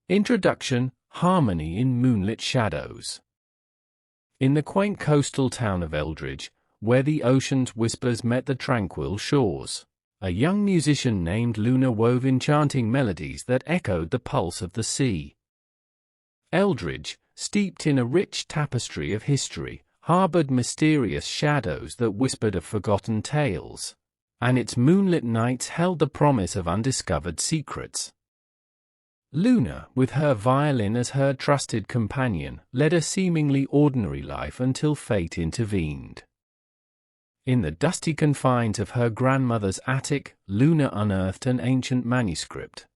Introduction: Harmony in Moonlit Shadows. In the quaint coastal town of Eldridge, where the ocean's whispers met the tranquil shores, a young musician named Luna wove enchanting melodies that echoed the pulse of the sea. Eldridge, steeped in a rich tapestry of history, harbored mysterious shadows that whispered of forgotten tales, and its moonlit nights held the promise of undiscovered secrets. Luna, with her violin as her trusted companion, led a seemingly ordinary life until fate intervened. In the dusty confines of her grandmother's attic, Luna unearthed an ancient manuscript.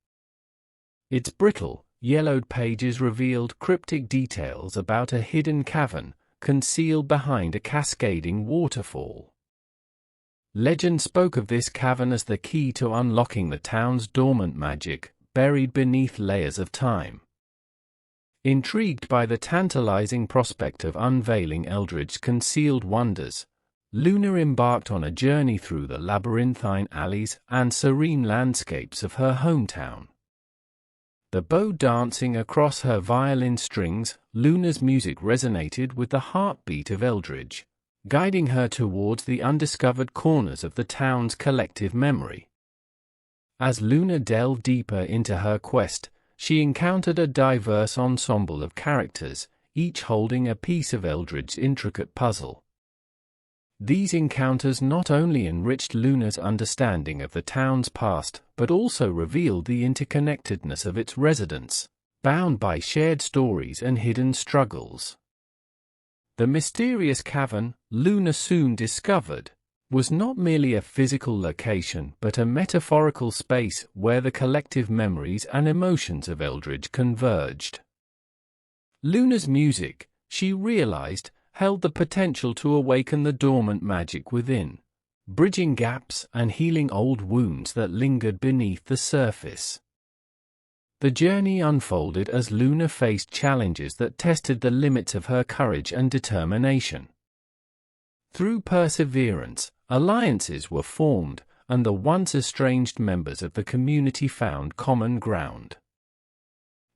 Its brittle, yellowed pages revealed cryptic details about a hidden cavern, concealed behind a cascading waterfall. Legend spoke of this cavern as the key to unlocking the town's dormant magic, buried beneath layers of time. Intrigued by the tantalizing prospect of unveiling Eldridge's concealed wonders, Luna embarked on a journey through the labyrinthine alleys and serene landscapes of her hometown. The bow dancing across her violin strings, Luna's music resonated with the heartbeat of Eldridge, guiding her towards the undiscovered corners of the town's collective memory. As Luna delved deeper into her quest, she encountered a diverse ensemble of characters, each holding a piece of Eldridge's intricate puzzle. These encounters not only enriched Luna's understanding of the town's past, but also revealed the interconnectedness of its residents, bound by shared stories and hidden struggles. The mysterious cavern, Luna soon discovered, was not merely a physical location but a metaphorical space where the collective memories and emotions of Eldridge converged. Luna's music, she realized, held the potential to awaken the dormant magic within, bridging gaps and healing old wounds that lingered beneath the surface. The journey unfolded as Luna faced challenges that tested the limits of her courage and determination. Through perseverance, alliances were formed, and the once estranged members of the community found common ground.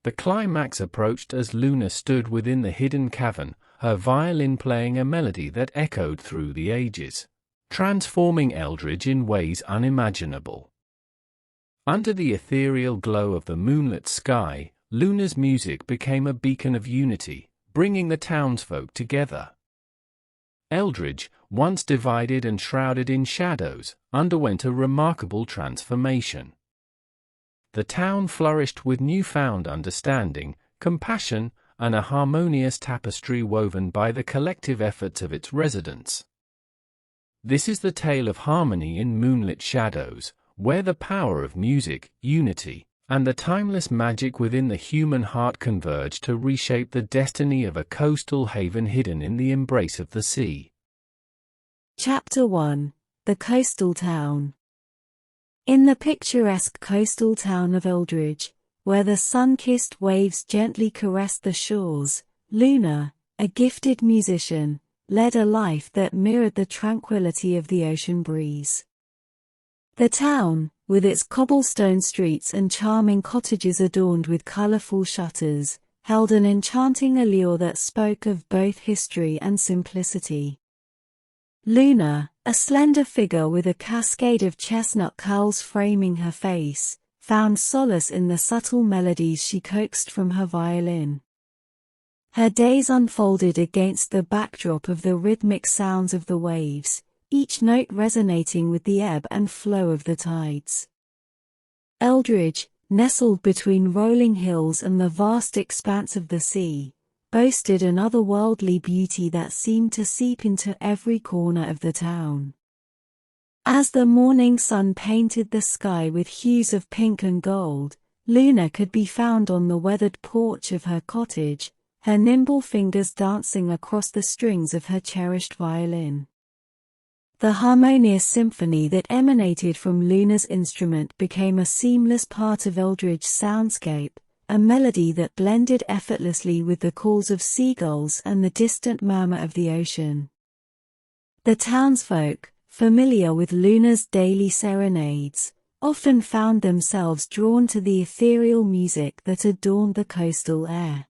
The climax approached as Luna stood within the hidden cavern, her violin playing a melody that echoed through the ages, transforming Eldridge in ways unimaginable. Under the ethereal glow of the moonlit sky, Luna's music became a beacon of unity, bringing the townsfolk together. Eldridge, once divided and shrouded in shadows, underwent a remarkable transformation. The town flourished with newfound understanding, compassion, and a harmonious tapestry woven by the collective efforts of its residents. This is the tale of harmony in moonlit shadows, where the power of music, unity, and the timeless magic within the human heart converge to reshape the destiny of a coastal haven hidden in the embrace of the sea. Chapter 1: The Coastal Town. In the picturesque coastal town of Eldridge, where the sun-kissed waves gently caressed the shores, Luna, a gifted musician, led a life that mirrored the tranquility of the ocean breeze. The town, with its cobblestone streets and charming cottages adorned with colorful shutters, held an enchanting allure that spoke of both history and simplicity. Luna, a slender figure with a cascade of chestnut curls framing her face, found solace in the subtle melodies she coaxed from her violin. Her days unfolded against the backdrop of the rhythmic sounds of the waves, each note resonating with the ebb and flow of the tides. Eldridge, nestled between rolling hills and the vast expanse of the sea, boasted an otherworldly beauty that seemed to seep into every corner of the town. As the morning sun painted the sky with hues of pink and gold, Luna could be found on the weathered porch of her cottage, her nimble fingers dancing across the strings of her cherished violin. The harmonious symphony that emanated from Luna's instrument became a seamless part of Eldridge's soundscape, a melody that blended effortlessly with the calls of seagulls and the distant murmur of the ocean. The townsfolk, familiar with Luna's daily serenades, often found themselves drawn to the ethereal music that adorned the coastal air.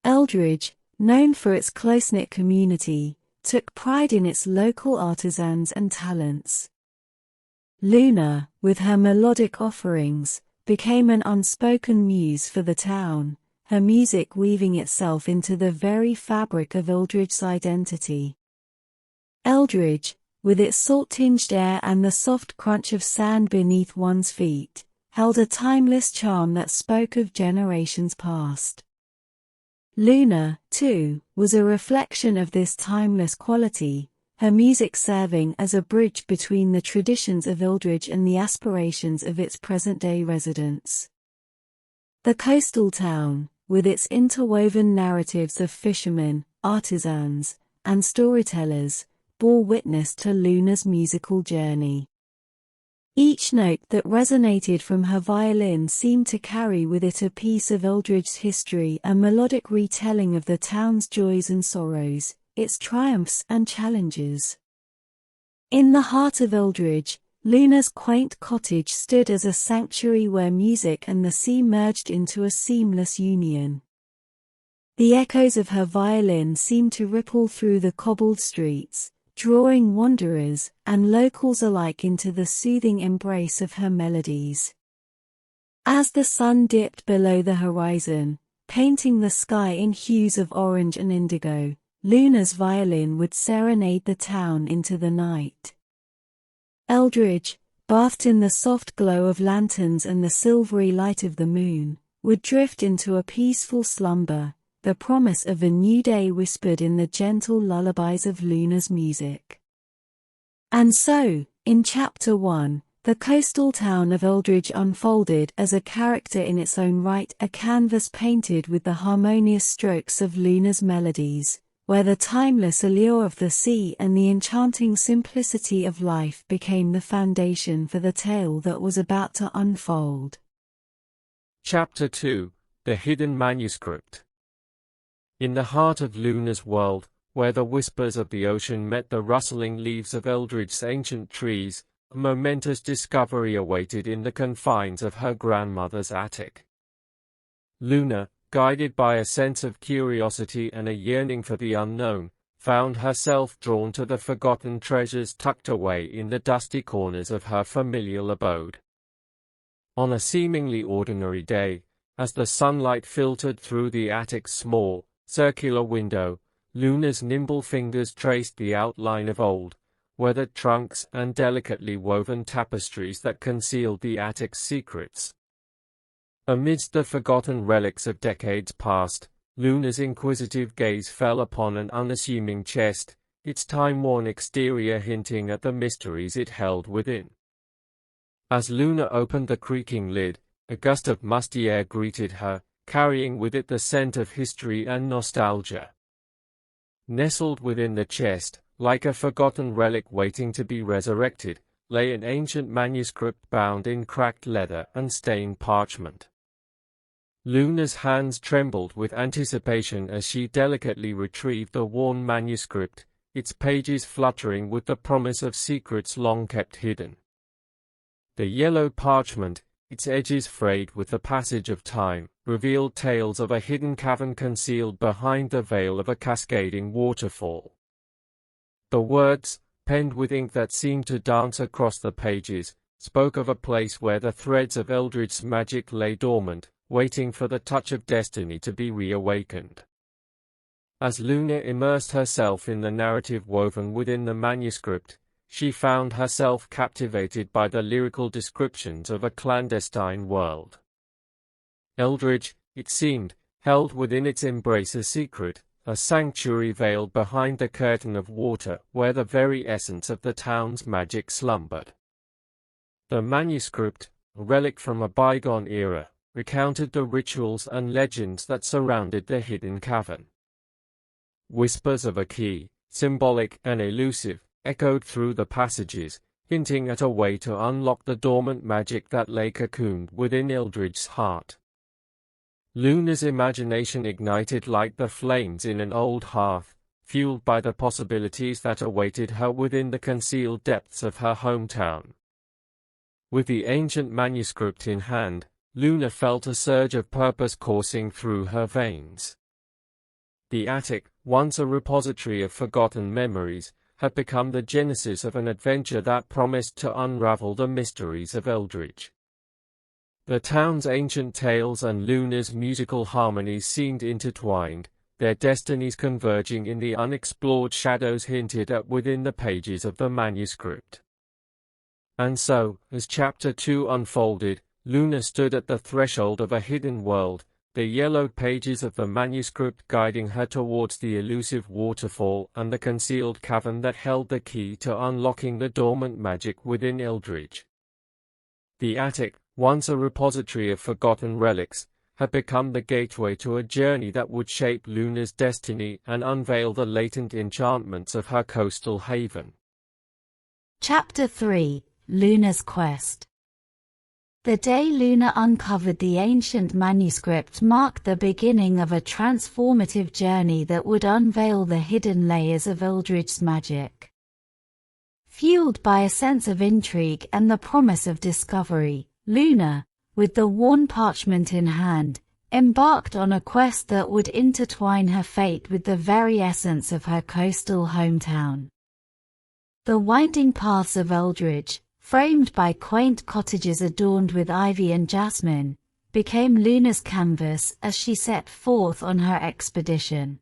Eldridge, known for its close-knit community, took pride in its local artisans and talents. Luna, with her melodic offerings, became an unspoken muse for the town, her music weaving itself into the very fabric of Eldridge's identity. Eldridge, with its salt-tinged air and the soft crunch of sand beneath one's feet, held a timeless charm that spoke of generations past. Luna, too, was a reflection of this timeless quality, her music serving as a bridge between the traditions of Eldridge and the aspirations of its present-day residents. The coastal town, with its interwoven narratives of fishermen, artisans, and storytellers, bore witness to Luna's musical journey. Each note that resonated from her violin seemed to carry with it a piece of Eldridge's history, a melodic retelling of the town's joys and sorrows, its triumphs and challenges. In the heart of Eldridge, Luna's quaint cottage stood as a sanctuary where music and the sea merged into a seamless union. The echoes of her violin seemed to ripple through the cobbled streets, drawing wanderers and locals alike into the soothing embrace of her melodies. As the sun dipped below the horizon, painting the sky in hues of orange and indigo, Luna's violin would serenade the town into the night. Eldridge, bathed in the soft glow of lanterns and the silvery light of the moon, would drift into a peaceful slumber, the promise of a new day whispered in the gentle lullabies of Luna's music. And so, in Chapter 1, the coastal town of Eldridge unfolded as a character in its own right, a canvas painted with the harmonious strokes of Luna's melodies, where the timeless allure of the sea and the enchanting simplicity of life became the foundation for the tale that was about to unfold. Chapter 2: The Hidden Manuscript. In the heart of Luna's world, where the whispers of the ocean met the rustling leaves of Eldridge's ancient trees, a momentous discovery awaited in the confines of her grandmother's attic. Luna, guided by a sense of curiosity and a yearning for the unknown, found herself drawn to the forgotten treasures tucked away in the dusty corners of her familial abode. On a seemingly ordinary day, as the sunlight filtered through the attic's small, circular window, Luna's nimble fingers traced the outline of old, weathered trunks and delicately woven tapestries that concealed the attic's secrets. Amidst the forgotten relics of decades past, Luna's inquisitive gaze fell upon an unassuming chest, its time-worn exterior hinting at the mysteries it held within. As Luna opened the creaking lid, a gust of musty air greeted her, carrying with it the scent of history and nostalgia. Nestled within the chest, like a forgotten relic waiting to be resurrected, lay an ancient manuscript bound in cracked leather and stained parchment. Luna's hands trembled with anticipation as she delicately retrieved the worn manuscript, its pages fluttering with the promise of secrets long kept hidden. The yellow parchment, its edges frayed with the passage of time, revealed tales of a hidden cavern concealed behind the veil of a cascading waterfall. The words, penned with ink that seemed to dance across the pages, spoke of a place where the threads of Eldridge's magic lay dormant, waiting for the touch of destiny to be reawakened. As Luna immersed herself in the narrative woven within the manuscript, she found herself captivated by the lyrical descriptions of a clandestine world. Eldridge, it seemed, held within its embrace a secret, a sanctuary veiled behind the curtain of water where the very essence of the town's magic slumbered. The manuscript, a relic from a bygone era, recounted the rituals and legends that surrounded the hidden cavern. Whispers of a key, symbolic and elusive, echoed through the passages, hinting at a way to unlock the dormant magic that lay cocooned within Eldridge's heart. Luna's imagination ignited like the flames in an old hearth, fueled by the possibilities that awaited her within the concealed depths of her hometown. With the ancient manuscript in hand, Luna felt a surge of purpose coursing through her veins. The attic, once a repository of forgotten memories, had become the genesis of an adventure that promised to unravel the mysteries of Eldridge. The town's ancient tales and Luna's musical harmonies seemed intertwined, their destinies converging in the unexplored shadows hinted at within the pages of the manuscript. And so, as Chapter 2 unfolded, Luna stood at the threshold of a hidden world, the yellowed pages of the manuscript guiding her towards the elusive waterfall and the concealed cavern that held the key to unlocking the dormant magic within Eldridge. The attic, once a repository of forgotten relics, had become the gateway to a journey that would shape Luna's destiny and unveil the latent enchantments of her coastal haven. Chapter 3: Luna's Quest. The day Luna uncovered the ancient manuscript marked the beginning of a transformative journey that would unveil the hidden layers of Eldridge's magic. Fueled by a sense of intrigue and the promise of discovery, Luna, with the worn parchment in hand, embarked on a quest that would intertwine her fate with the very essence of her coastal hometown. The winding paths of Eldridge, framed by quaint cottages adorned with ivy and jasmine, became Luna's canvas as she set forth on her expedition.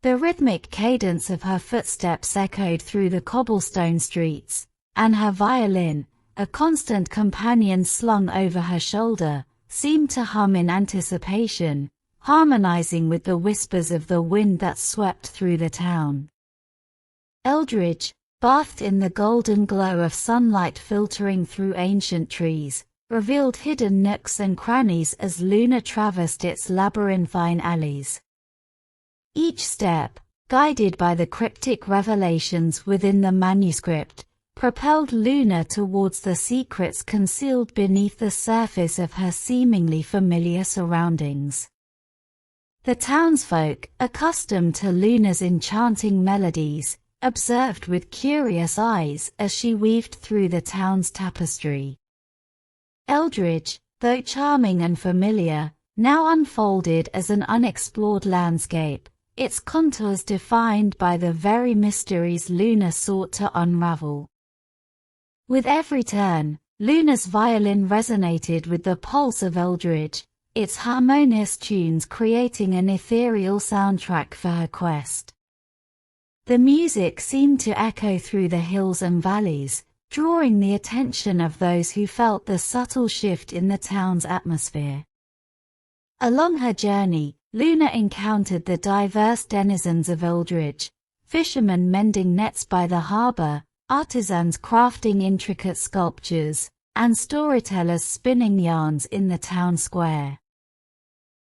The rhythmic cadence of her footsteps echoed through the cobblestone streets, and her violin, a constant companion slung over her shoulder, seemed to hum in anticipation, harmonizing with the whispers of the wind that swept through the town. Eldridge, bathed in the golden glow of sunlight filtering through ancient trees, revealed hidden nooks and crannies as Luna traversed its labyrinthine alleys. Each step, guided by the cryptic revelations within the manuscript, propelled Luna towards the secrets concealed beneath the surface of her seemingly familiar surroundings. The townsfolk, accustomed to Luna's enchanting melodies, observed with curious eyes as she weaved through the town's tapestry. Eldridge, though charming and familiar, now unfolded as an unexplored landscape, its contours defined by the very mysteries Luna sought to unravel. With every turn, Luna's violin resonated with the pulse of Eldridge, its harmonious tunes creating an ethereal soundtrack for her quest. The music seemed to echo through the hills and valleys, drawing the attention of those who felt the subtle shift in the town's atmosphere. Along her journey, Luna encountered the diverse denizens of Eldridge, fishermen mending nets by the harbor, artisans crafting intricate sculptures, and storytellers spinning yarns in the town square.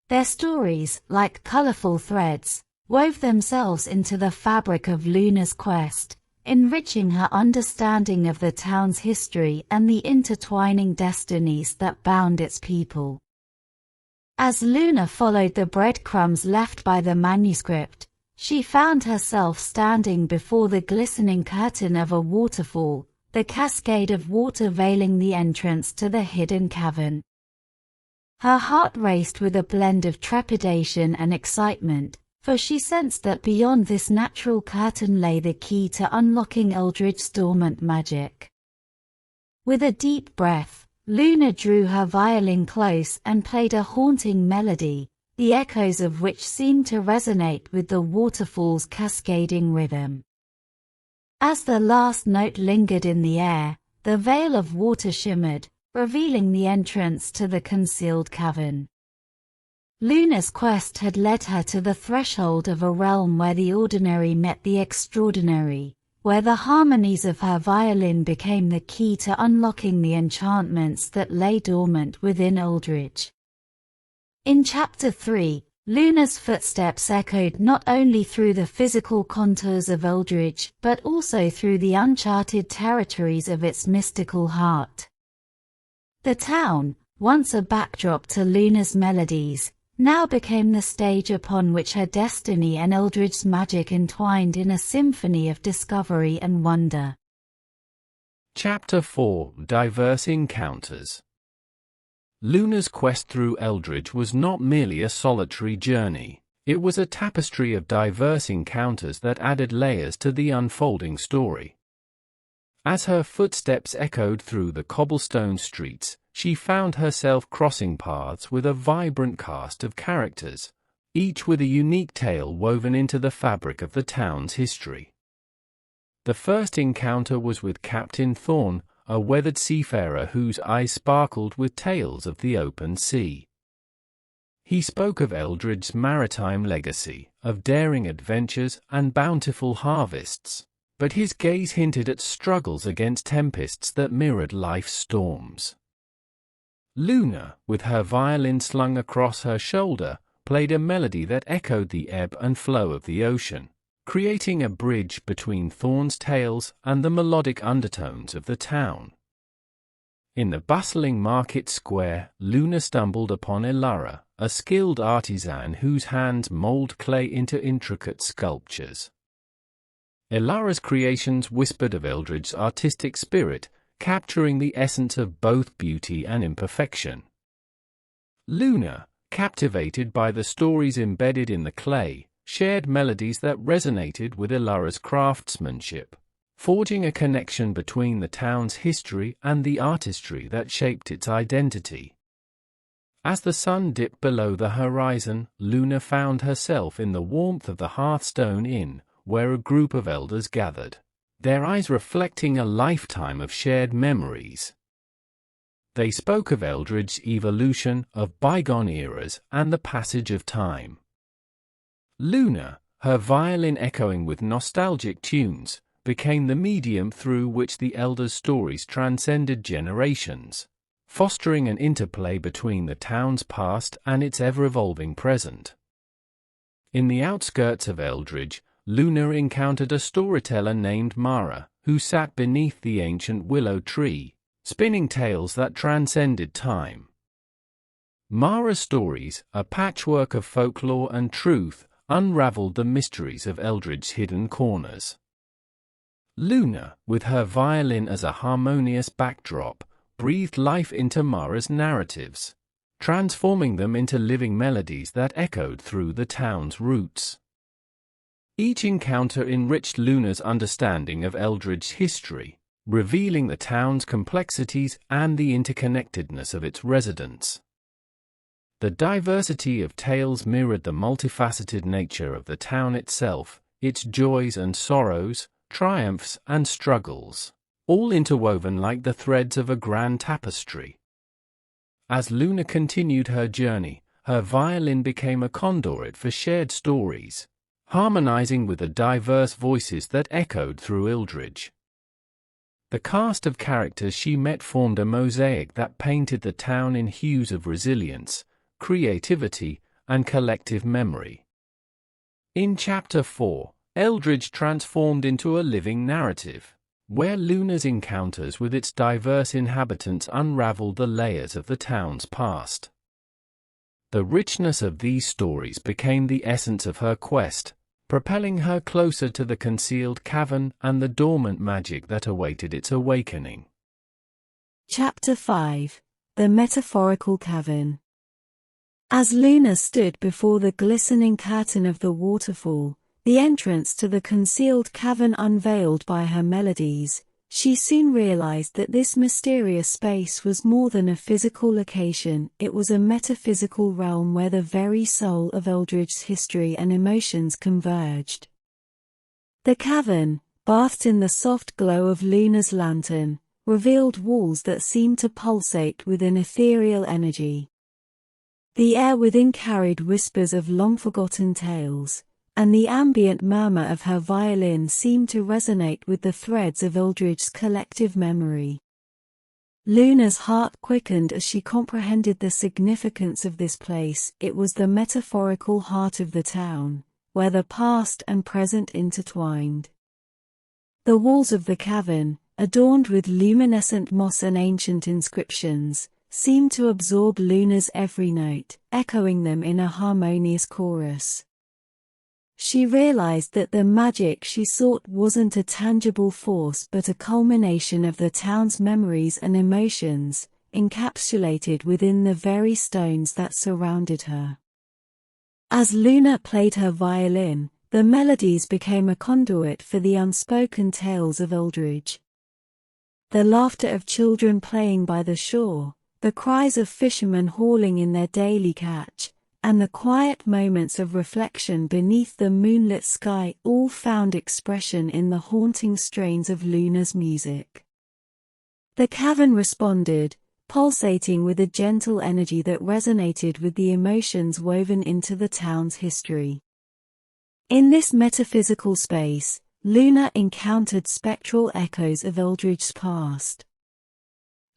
Their stories, like colorful threads, wove themselves into the fabric of Luna's quest, enriching her understanding of the town's history and the intertwining destinies that bound its people. As Luna followed the breadcrumbs left by the manuscript, she found herself standing before the glistening curtain of a waterfall, the cascade of water veiling the entrance to the hidden cavern. Her heart raced with a blend of trepidation and excitement, for she sensed that beyond this natural curtain lay the key to unlocking Eldridge's dormant magic. With a deep breath, Luna drew her violin close and played a haunting melody, the echoes of which seemed to resonate with the waterfall's cascading rhythm. As the last note lingered in the air, the veil of water shimmered, revealing the entrance to the concealed cavern. Luna's quest had led her to the threshold of a realm where the ordinary met the extraordinary, where the harmonies of her violin became the key to unlocking the enchantments that lay dormant within Eldridge. In Chapter 3, Luna's footsteps echoed not only through the physical contours of Eldridge but also through the uncharted territories of its mystical heart. The town, once a backdrop to Luna's melodies, now became the stage upon which her destiny and Eldridge's magic entwined in a symphony of discovery and wonder. Chapter 4: Diverse Encounters. Luna's quest through Eldridge was not merely a solitary journey, it was a tapestry of diverse encounters that added layers to the unfolding story. As her footsteps echoed through the cobblestone streets, she found herself crossing paths with a vibrant cast of characters, each with a unique tale woven into the fabric of the town's history. The first encounter was with Captain Thorn, a weathered seafarer whose eyes sparkled with tales of the open sea. He spoke of Eldridge's maritime legacy, of daring adventures and bountiful harvests, but his gaze hinted at struggles against tempests that mirrored life's storms. Luna, with her violin slung across her shoulder, played a melody that echoed the ebb and flow of the ocean, creating a bridge between Thorn's tales and the melodic undertones of the town. In the bustling market square, Luna stumbled upon Elara, a skilled artisan whose hands mold clay into intricate sculptures. Elara's creations whispered of Eldridge's artistic spirit, capturing the essence of both beauty and imperfection. Luna, captivated by the stories embedded in the clay, shared melodies that resonated with Elara's craftsmanship, forging a connection between the town's history and the artistry that shaped its identity. As the sun dipped below the horizon, Luna found herself in the warmth of the Hearthstone Inn, where a group of elders gathered, their eyes reflecting a lifetime of shared memories. They spoke of Eldridge's evolution, of bygone eras, and the passage of time. Luna, her violin echoing with nostalgic tunes, became the medium through which the elders' stories transcended generations, fostering an interplay between the town's past and its ever-evolving present. In the outskirts of Eldridge, Luna encountered a storyteller named Mara, who sat beneath the ancient willow tree, spinning tales that transcended time. Mara's stories, a patchwork of folklore and truth, unraveled the mysteries of Eldridge's hidden corners. Luna, with her violin as a harmonious backdrop, breathed life into Mara's narratives, transforming them into living melodies that echoed through the town's roots. Each encounter enriched Luna's understanding of Eldridge's history, revealing the town's complexities and the interconnectedness of its residents. The diversity of tales mirrored the multifaceted nature of the town itself, its joys and sorrows, triumphs and struggles, all interwoven like the threads of a grand tapestry. As Luna continued her journey, her violin became a conduit for shared stories, harmonizing with the diverse voices that echoed through Eldridge. The cast of characters she met formed a mosaic that painted the town in hues of resilience, creativity, and collective memory. In Chapter 4, Eldridge transformed into a living narrative, where Luna's encounters with its diverse inhabitants unraveled the layers of the town's past. The richness of these stories became the essence of her quest, propelling her closer to the concealed cavern and the dormant magic that awaited its awakening. Chapter 5: The Metaphorical Cavern. As Luna stood before the glistening curtain of the waterfall, the entrance to the concealed cavern unveiled by her melodies, she soon realized that this mysterious space was more than a physical location, it was a metaphysical realm where the very soul of Eldridge's history and emotions converged. The cavern, bathed in the soft glow of Luna's lantern, revealed walls that seemed to pulsate with an ethereal energy. The air within carried whispers of long-forgotten tales, and the ambient murmur of her violin seemed to resonate with the threads of Eldridge's collective memory. Luna's heart quickened as she comprehended the significance of this place. It was the metaphorical heart of the town, where the past and present intertwined. The walls of the cavern, adorned with luminescent moss and ancient inscriptions, seemed to absorb Luna's every note, echoing them in a harmonious chorus. she realized that the magic she sought wasn't a tangible force but a culmination of the town's memories and emotions, encapsulated within the very stones that surrounded her. As Luna played her violin, the melodies became a conduit for the unspoken tales of Eldridge. The laughter of children playing by the shore, the cries of fishermen hauling in their daily catch, and the quiet moments of reflection beneath the moonlit sky all found expression in the haunting strains of Luna's music. The cavern responded, pulsating with a gentle energy that resonated with the emotions woven into the town's history. In this metaphysical space, Luna encountered spectral echoes of Eldridge's past.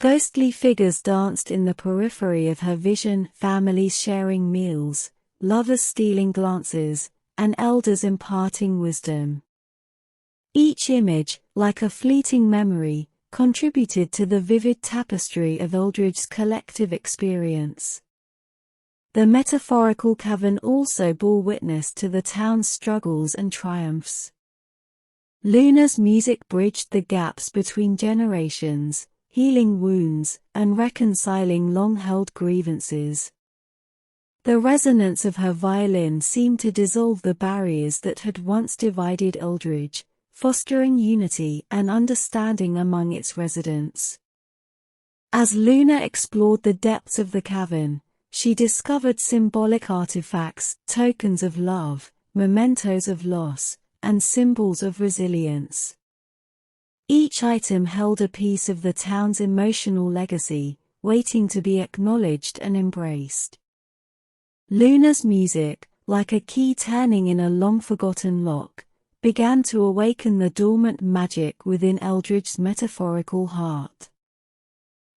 Ghostly figures danced in the periphery of her vision, families sharing meals, lovers stealing glances, and elders imparting wisdom. Each image, like a fleeting memory, contributed to the vivid tapestry of Eldridge's collective experience. The metaphorical cavern also bore witness to the town's struggles and triumphs. Luna's music bridged the gaps between generations, healing wounds, and reconciling long-held grievances. The resonance of her violin seemed to dissolve the barriers that had once divided Eldridge, fostering unity and understanding among its residents. As Luna explored the depths of the cavern, she discovered symbolic artifacts, tokens of love, mementos of loss, and symbols of resilience. Each item held a piece of the town's emotional legacy, waiting to be acknowledged and embraced. Luna's music, like a key turning in a long-forgotten lock, began to awaken the dormant magic within Eldridge's metaphorical heart.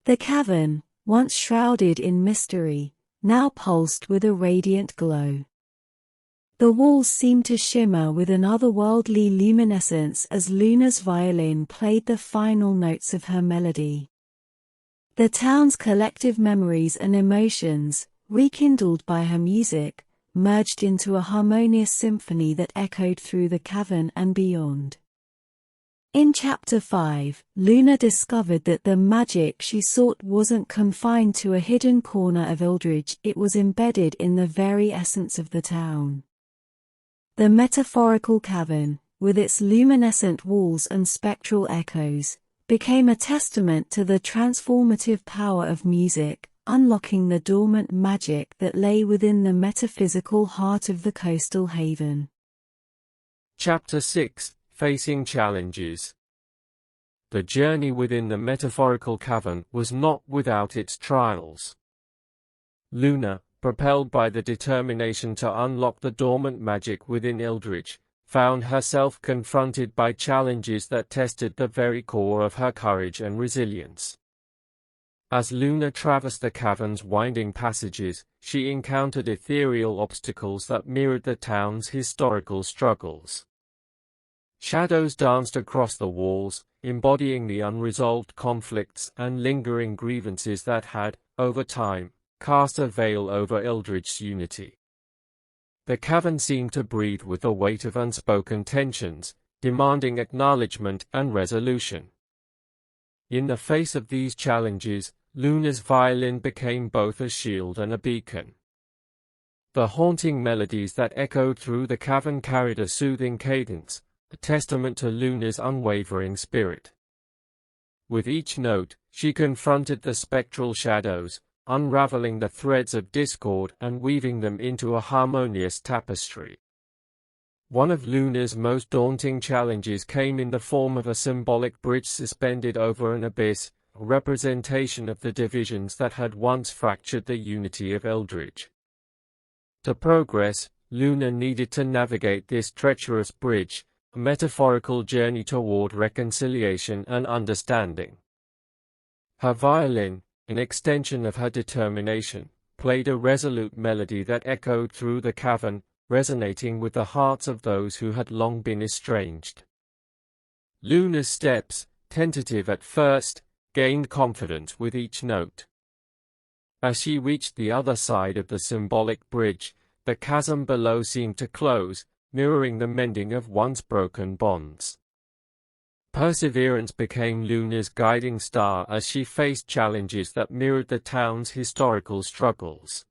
The cavern, once shrouded in mystery, now pulsed with a radiant glow. The walls seemed to shimmer with an otherworldly luminescence as Luna's violin played the final notes of her melody. The town's collective memories and emotions, rekindled by her music, merged into a harmonious symphony that echoed through the cavern and beyond. In Chapter 5, Luna discovered that the magic she sought wasn't confined to a hidden corner of Eldridge, it was embedded in the very essence of the town. The metaphorical cavern, with its luminescent walls and spectral echoes, became a testament to the transformative power of music, unlocking the dormant magic that lay within the metaphysical heart of the coastal haven. Chapter 6: Facing Challenges. The journey within the metaphorical cavern was not without its trials. Luna, propelled by the determination to unlock the dormant magic within Eldridge, found herself confronted by challenges that tested the very core of her courage and resilience. As Luna traversed the cavern's winding passages, she encountered ethereal obstacles that mirrored the town's historical struggles. Shadows danced across the walls, embodying the unresolved conflicts and lingering grievances that had, over time, cast a veil over Eldridge's unity. The cavern seemed to breathe with the weight of unspoken tensions, demanding acknowledgement and resolution. In the face of these challenges, Luna's violin became both a shield and a beacon. The haunting melodies that echoed through the cavern carried a soothing cadence, a testament to Luna's unwavering spirit. With each note, she confronted the spectral shadows, unraveling the threads of discord and weaving them into a harmonious tapestry. One of Luna's most daunting challenges came in the form of a symbolic bridge suspended over an abyss, a representation of the divisions that had once fractured the unity of Eldridge. To progress, Luna needed to navigate this treacherous bridge, a metaphorical journey toward reconciliation and understanding. Her violin, an extension of her determination, played a resolute melody that echoed through the cavern, resonating with the hearts of those who had long been estranged. Luna's steps, tentative at first, gained confidence with each note. As she reached the other side of the symbolic bridge, the chasm below seemed to close, mirroring the mending of once broken bonds. Perseverance became Luna's guiding star as she faced challenges that mirrored the town's historical struggles.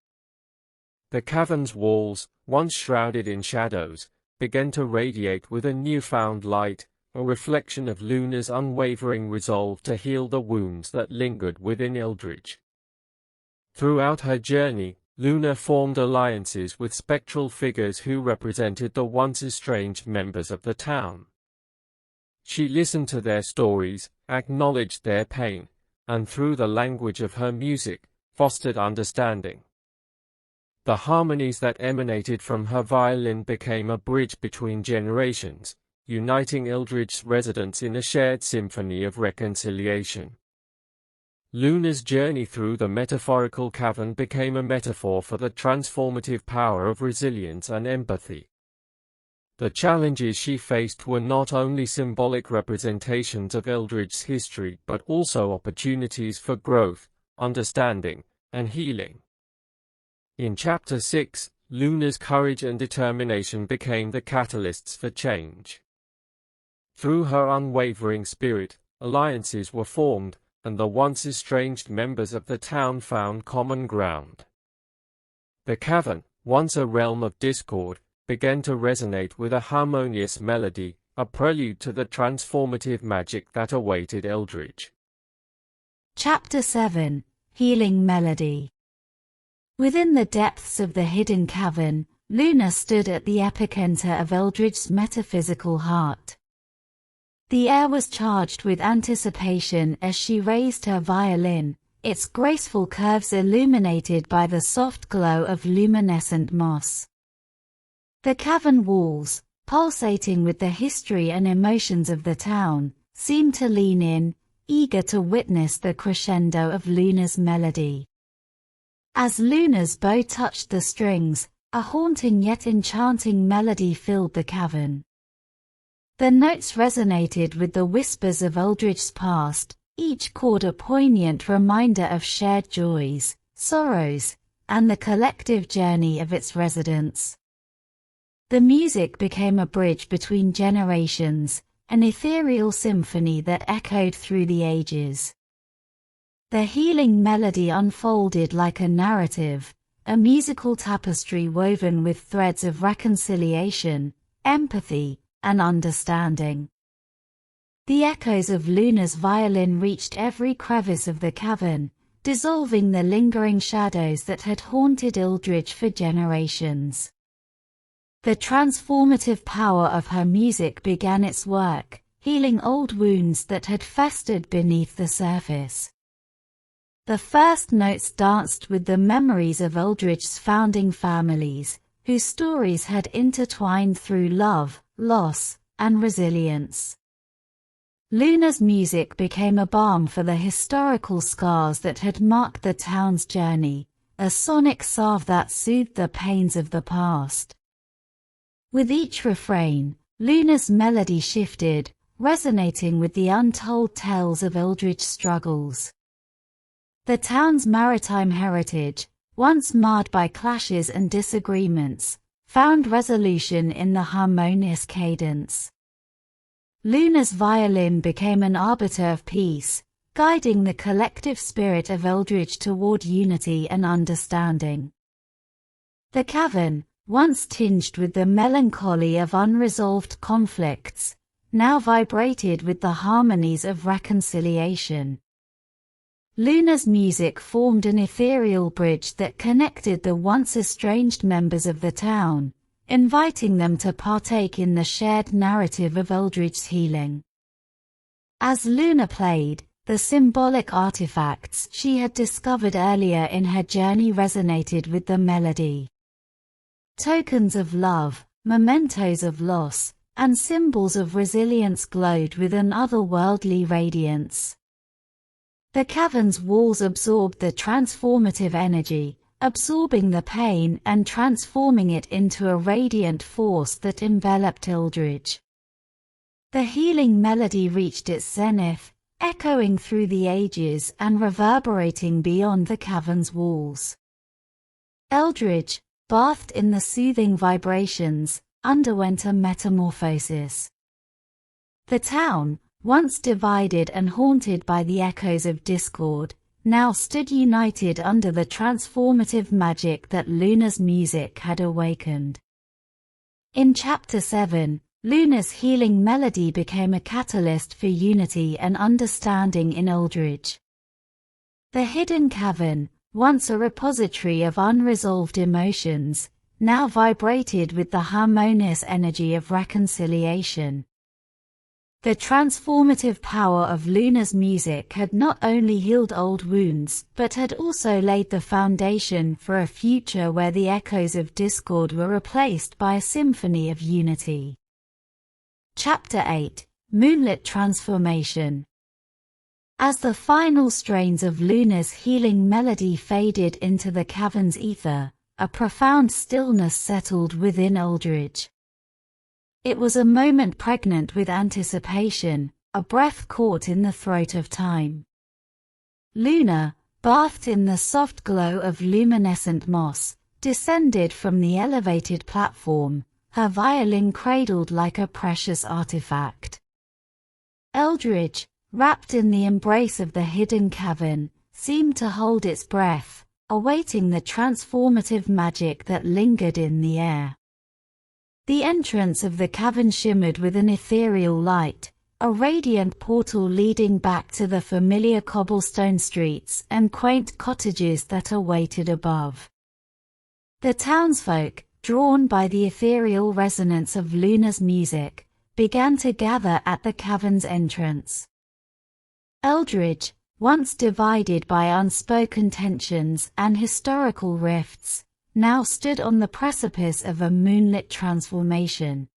The cavern's walls, once shrouded in shadows, began to radiate with a newfound light, a reflection of Luna's unwavering resolve to heal the wounds that lingered within Eldridge. Throughout her journey, Luna formed alliances with spectral figures who represented the once estranged members of the town. She listened to their stories, acknowledged their pain, and through the language of her music, fostered understanding. The harmonies that emanated from her violin became a bridge between generations, uniting Eldridge's residents in a shared symphony of reconciliation. Luna's journey through the metaphorical cavern became a metaphor for the transformative power of resilience and empathy. The challenges she faced were not only symbolic representations of Eldridge's history but also opportunities for growth, understanding, and healing. In Chapter 6, Luna's courage and determination became the catalysts for change. Through her unwavering spirit, alliances were formed, and the once estranged members of the town found common ground. The cavern, once a realm of discord, began to resonate with a harmonious melody, a prelude to the transformative magic that awaited Eldridge. Chapter 7: Healing Melody. Within the depths of the hidden cavern, Luna stood at the epicenter of Eldridge's metaphysical heart. The air was charged with anticipation as she raised her violin, its graceful curves illuminated by the soft glow of luminescent moss. The cavern walls, pulsating with the history and emotions of the town, seemed to lean in, eager to witness the crescendo of Luna's melody. As Luna's bow touched the strings, a haunting yet enchanting melody filled the cavern. The notes resonated with the whispers of Eldridge's past, each chord a poignant reminder of shared joys, sorrows, and the collective journey of its residents. The music became a bridge between generations, an ethereal symphony that echoed through the ages. The healing melody unfolded like a narrative, a musical tapestry woven with threads of reconciliation, empathy, and understanding. The echoes of Luna's violin reached every crevice of the cavern, dissolving the lingering shadows that had haunted Eldridge for generations. The transformative power of her music began its work, healing old wounds that had festered beneath the surface. The first notes danced with the memories of Eldridge's founding families, whose stories had intertwined through love, loss, and resilience. Luna's music became a balm for the historical scars that had marked the town's journey, a sonic salve that soothed the pains of the past. With each refrain, Luna's melody shifted, resonating with the untold tales of Eldridge's struggles. The town's maritime heritage, once marred by clashes and disagreements, found resolution in the harmonious cadence. Luna's violin became an arbiter of peace, guiding the collective spirit of Eldridge toward unity and understanding. The cavern, once tinged with the melancholy of unresolved conflicts, now vibrated with the harmonies of reconciliation. Luna's music formed an ethereal bridge that connected the once estranged members of the town, inviting them to partake in the shared narrative of Eldridge's healing. As Luna played, the symbolic artifacts she had discovered earlier in her journey resonated with the melody. Tokens of love, mementos of loss, and symbols of resilience glowed with an otherworldly radiance. The cavern's walls absorbed the transformative energy, absorbing the pain and transforming it into a radiant force that enveloped Eldridge. The healing melody reached its zenith, echoing through the ages and reverberating beyond the cavern's walls. Eldridge, bathed in the soothing vibrations, underwent a metamorphosis. The town, once divided and haunted by the echoes of discord, now stood united under the transformative magic that Luna's music had awakened. In Chapter 7, Luna's healing melody became a catalyst for unity and understanding in Eldridge. The hidden cavern, once a repository of unresolved emotions, now vibrated with the harmonious energy of reconciliation. The transformative power of Luna's music had not only healed old wounds, but had also laid the foundation for a future where the echoes of discord were replaced by a symphony of unity. Chapter 8: Moonlit Transformation. As the final strains of Luna's healing melody faded into the cavern's ether, a profound stillness settled within Eldridge. It was a moment pregnant with anticipation, a breath caught in the throat of time. Luna, bathed in the soft glow of luminescent moss, descended from the elevated platform, her violin cradled like a precious artifact. Eldridge, wrapped in the embrace of the hidden cavern, seemed to hold its breath, awaiting the transformative magic that lingered in the air. The entrance of the cavern shimmered with an ethereal light, a radiant portal leading back to the familiar cobblestone streets and quaint cottages that awaited above. The townsfolk, drawn by the ethereal resonance of Luna's music, began to gather at the cavern's entrance. Eldridge, once divided by unspoken tensions and historical rifts, now stood on the precipice of a moonlit transformation.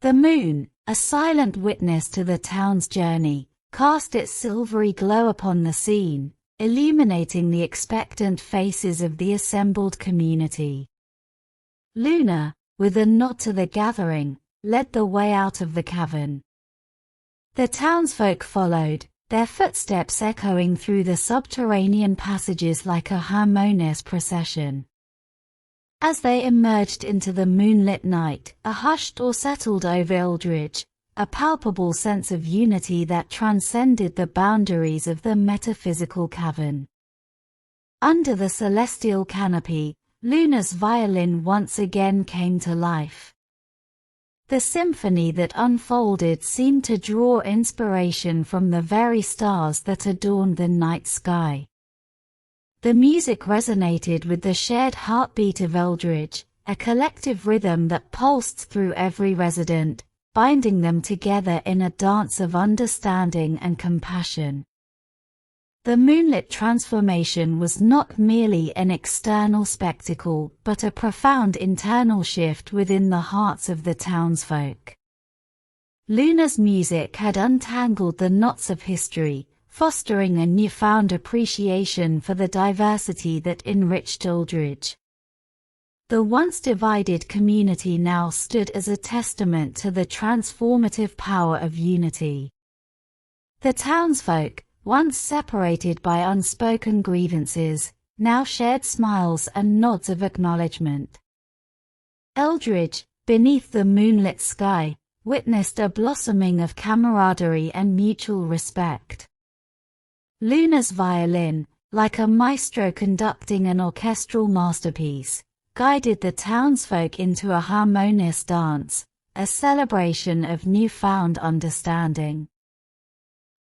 The moon, a silent witness to the town's journey, cast its silvery glow upon the scene, illuminating the expectant faces of the assembled community. Luna, with a nod to the gathering, led the way out of the cavern. The townsfolk followed, their footsteps echoing through the subterranean passages like a harmonious procession. As they emerged into the moonlit night, a hushed awe settled over Eldridge, a palpable sense of unity that transcended the boundaries of the metaphysical cavern. Under the celestial canopy, Luna's violin once again came to life. The symphony that unfolded seemed to draw inspiration from the very stars that adorned the night sky. The music resonated with the shared heartbeat of Eldridge, a collective rhythm that pulsed through every resident, binding them together in a dance of understanding and compassion. The moonlit transformation was not merely an external spectacle, but a profound internal shift within the hearts of the townsfolk. Luna's music had untangled the knots of history, fostering a newfound appreciation for the diversity that enriched Eldridge. The once divided community now stood as a testament to the transformative power of unity. The townsfolk, once separated by unspoken grievances, now shared smiles and nods of acknowledgement. Eldridge, beneath the moonlit sky, witnessed a blossoming of camaraderie and mutual respect. Luna's violin, like a maestro conducting an orchestral masterpiece, guided the townsfolk into a harmonious dance, a celebration of newfound understanding.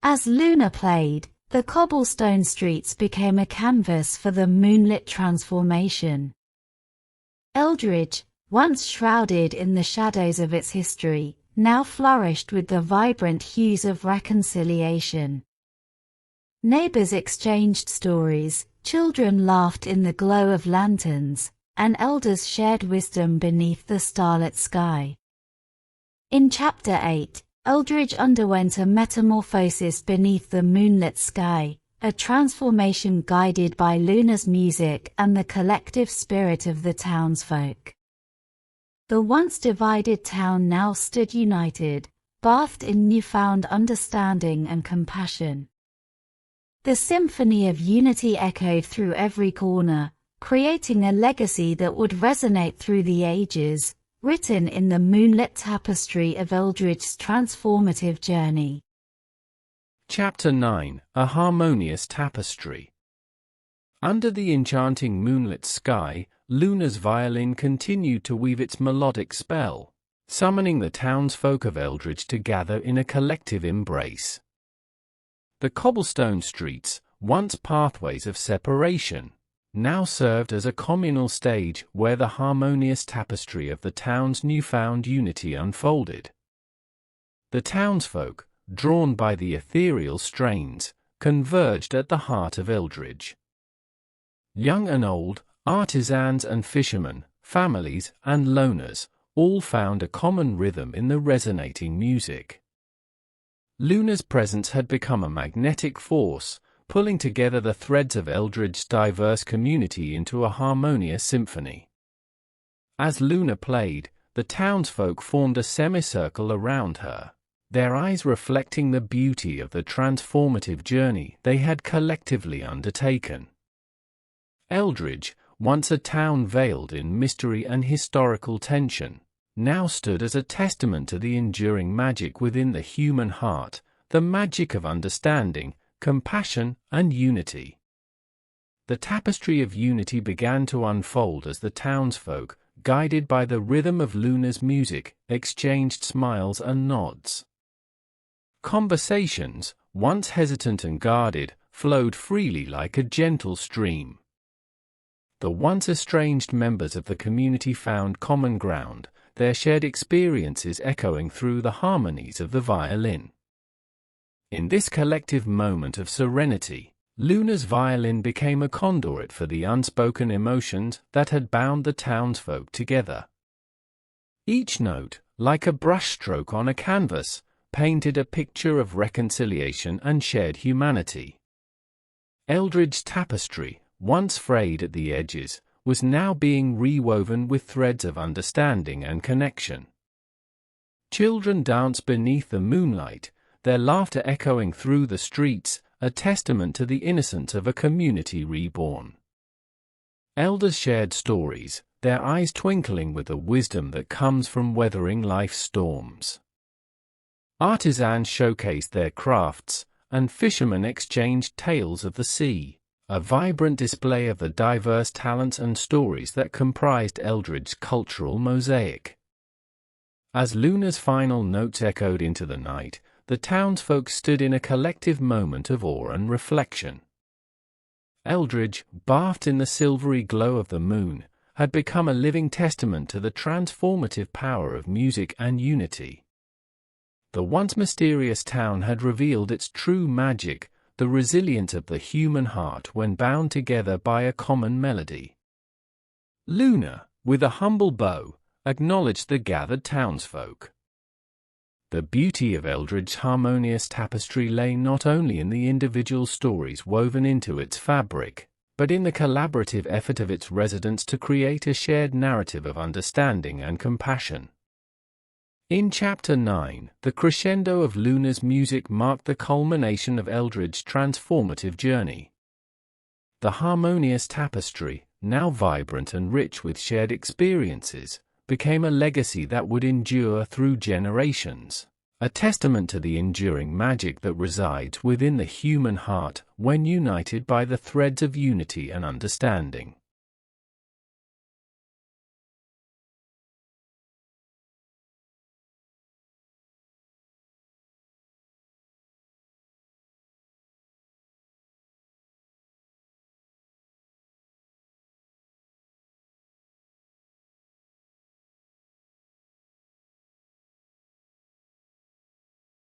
As Luna played, the cobblestone streets became a canvas for the moonlit transformation. Eldridge, once shrouded in the shadows of its history, now flourished with the vibrant hues of reconciliation. Neighbors exchanged stories, children laughed in the glow of lanterns, and elders shared wisdom beneath the starlit sky. In Chapter 8, Eldridge underwent a metamorphosis beneath the moonlit sky, a transformation guided by Luna's music and the collective spirit of the townsfolk. The once divided town now stood united, bathed in newfound understanding and compassion. The symphony of unity echoed through every corner, creating a legacy that would resonate through the ages, written in the moonlit tapestry of Eldridge's transformative journey. Chapter 9: A Harmonious Tapestry. Under the enchanting moonlit sky, Luna's violin continued to weave its melodic spell, summoning the townsfolk of Eldridge to gather in a collective embrace. The cobblestone streets, once pathways of separation, now served as a communal stage where the harmonious tapestry of the town's newfound unity unfolded. The townsfolk, drawn by the ethereal strains, converged at the heart of Eldridge. Young and old, artisans and fishermen, families and loners, all found a common rhythm in the resonating music. Luna's presence had become a magnetic force, pulling together the threads of Eldridge's diverse community into a harmonious symphony. As Luna played, the townsfolk formed a semicircle around her, their eyes reflecting the beauty of the transformative journey they had collectively undertaken. Eldridge, once a town veiled in mystery and historical tension, now stood as a testament to the enduring magic within the human heart, the magic of understanding, compassion, and unity. The tapestry of unity began to unfold as the townsfolk, guided by the rhythm of Luna's music, exchanged smiles and nods. Conversations, once hesitant and guarded, flowed freely like a gentle stream. The once estranged members of the community found common ground, their shared experiences echoing through the harmonies of the violin. In this collective moment of serenity, Luna's violin became a conduit for the unspoken emotions that had bound the townsfolk together. Each note, like a brushstroke on a canvas, painted a picture of reconciliation and shared humanity. Eldridge's tapestry, once frayed at the edges, was now being rewoven with threads of understanding and connection. Children danced beneath the moonlight, their laughter echoing through the streets, a testament to the innocence of a community reborn. Elders shared stories, their eyes twinkling with the wisdom that comes from weathering life's storms. Artisans showcased their crafts, and fishermen exchanged tales of the sea, a vibrant display of the diverse talents and stories that comprised Eldridge's cultural mosaic. As Luna's final notes echoed into the night, the townsfolk stood in a collective moment of awe and reflection. Eldridge, bathed in the silvery glow of the moon, had become a living testament to the transformative power of music and unity. The once mysterious town had revealed its true magic, the resilience of the human heart when bound together by a common melody. Luna, with a humble bow, acknowledged the gathered townsfolk. The beauty of Eldridge's harmonious tapestry lay not only in the individual stories woven into its fabric, but in the collaborative effort of its residents to create a shared narrative of understanding and compassion. In Chapter 9, the crescendo of Luna's music marked the culmination of Eldridge's transformative journey. The harmonious tapestry, now vibrant and rich with shared experiences, became a legacy that would endure through generations, a testament to the enduring magic that resides within the human heart when united by the threads of unity and understanding.